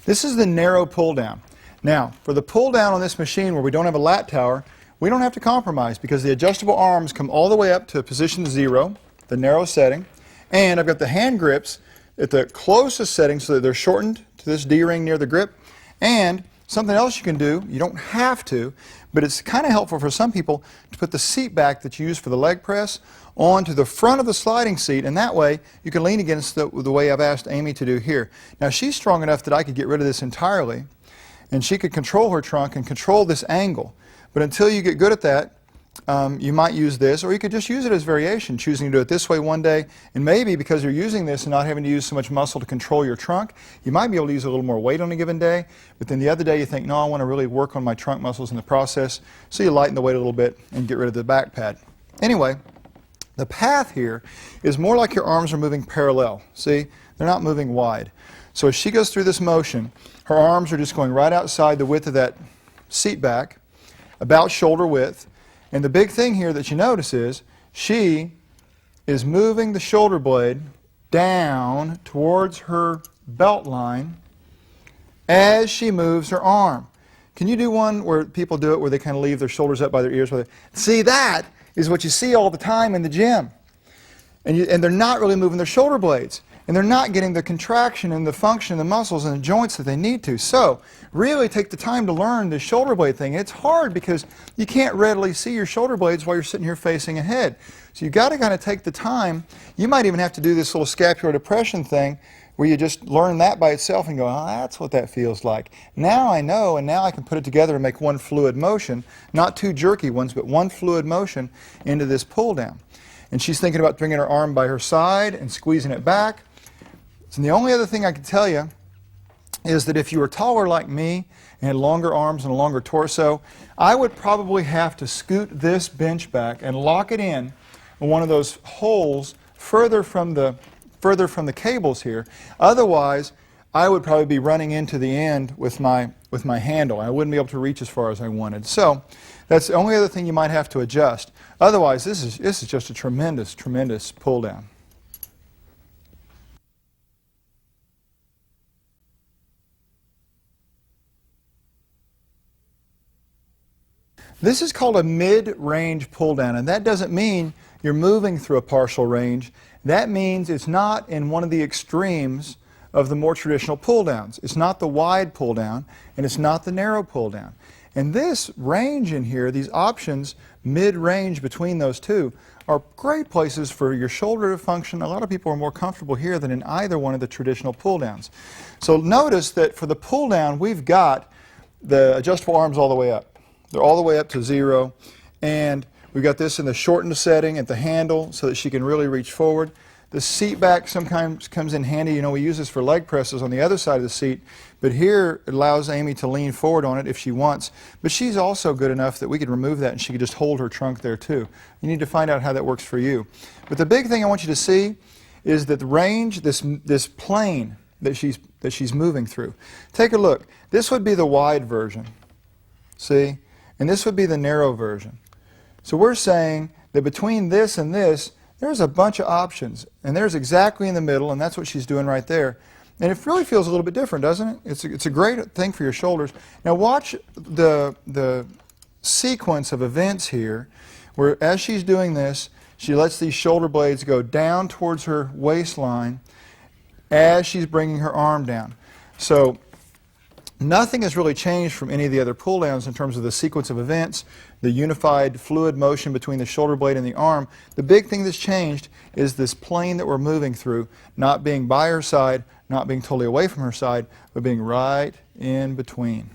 This is the narrow pull down. Now, for the pull down on this machine where we don't have a lat tower, we don't have to compromise because the adjustable arms come all the way up to position 0, the narrow setting, and I've got the hand grips at the closest setting so that they're shortened to this D-ring near the grip. And something else you can do, you don't have to, but it's kind of helpful for some people to put the seat back that you use for the leg press onto the front of the sliding seat, and that way you can lean against the way I've asked Amy to do here. Now she's strong enough that I could get rid of this entirely, and she could control her trunk and control this angle. But until you get good at that, you might use this, or you could just use it as variation, choosing to do it this way one day, and maybe because you're using this and not having to use so much muscle to control your trunk, you might be able to use a little more weight on a given day, but then the other day you think, no, I want to really work on my trunk muscles in the process, so you lighten the weight a little bit and get rid of the back pad. Anyway, the path here is more like your arms are moving parallel. See? They're not moving wide. So as she goes through this motion, her arms are just going right outside the width of that seat back, about shoulder width. And the big thing here that you notice is she is moving the shoulder blade down towards her belt line as she moves her arm. Can you do one where people do it where they kind of leave their shoulders up by their ears? See, that is what you see all the time in the gym. And they're not really moving their shoulder blades. And they're not getting the contraction and the function of the muscles and the joints that they need to. So really take the time to learn the shoulder blade thing. It's hard because you can't readily see your shoulder blades while you're sitting here facing ahead. So you've got to kind of take the time. You might even have to do this little scapular depression thing where you just learn that by itself and go, oh, that's what that feels like. Now I know, and now I can put it together and make one fluid motion, not two jerky ones, but one fluid motion into this pull down. And she's thinking about bringing her arm by her side and squeezing it back. And the only other thing I can tell you is that if you were taller like me and had longer arms and a longer torso, I would probably have to scoot this bench back and lock it in one of those holes further from the cables here. Otherwise, I would probably be running into the end with my handle. I wouldn't be able to reach as far as I wanted. So that's the only other thing you might have to adjust. Otherwise, this is just a tremendous, tremendous pull down. This is called a mid-range pull down, and that doesn't mean you're moving through a partial range. That means it's not in one of the extremes of the more traditional pull downs. It's not the wide pull down, and it's not the narrow pull down. And this range in here, these options, mid-range between those two, are great places for your shoulder to function. A lot of people are more comfortable here than in either one of the traditional pull downs. So notice that for the pull down, we've got the adjustable arms all the way up. They're all the way up to 0, and we've got this in the shortened setting at the handle so that she can really reach forward. The seat back sometimes comes in handy. You know, we use this for leg presses on the other side of the seat, but here it allows Amy to lean forward on it if she wants. But she's also good enough that we could remove that and she could just hold her trunk there too. You need to find out how that works for you. But the big thing I want you to see is that the range, this plane that she's moving through. Take a look. This would be the wide version. See? And this would be the narrow version. So we're saying that between this and this, there's a bunch of options. And there's exactly in the middle, and that's what she's doing right there. And it really feels a little bit different, doesn't it? It's a great thing for your shoulders. Now watch the sequence of events here, where as she's doing this, she lets these shoulder blades go down towards her waistline as she's bringing her arm down. So nothing has really changed from any of the other pull downs in terms of the sequence of events, the unified fluid motion between the shoulder blade and the arm. The big thing that's changed is this plane that we're moving through, not being by her side, not being totally away from her side, but being right in between.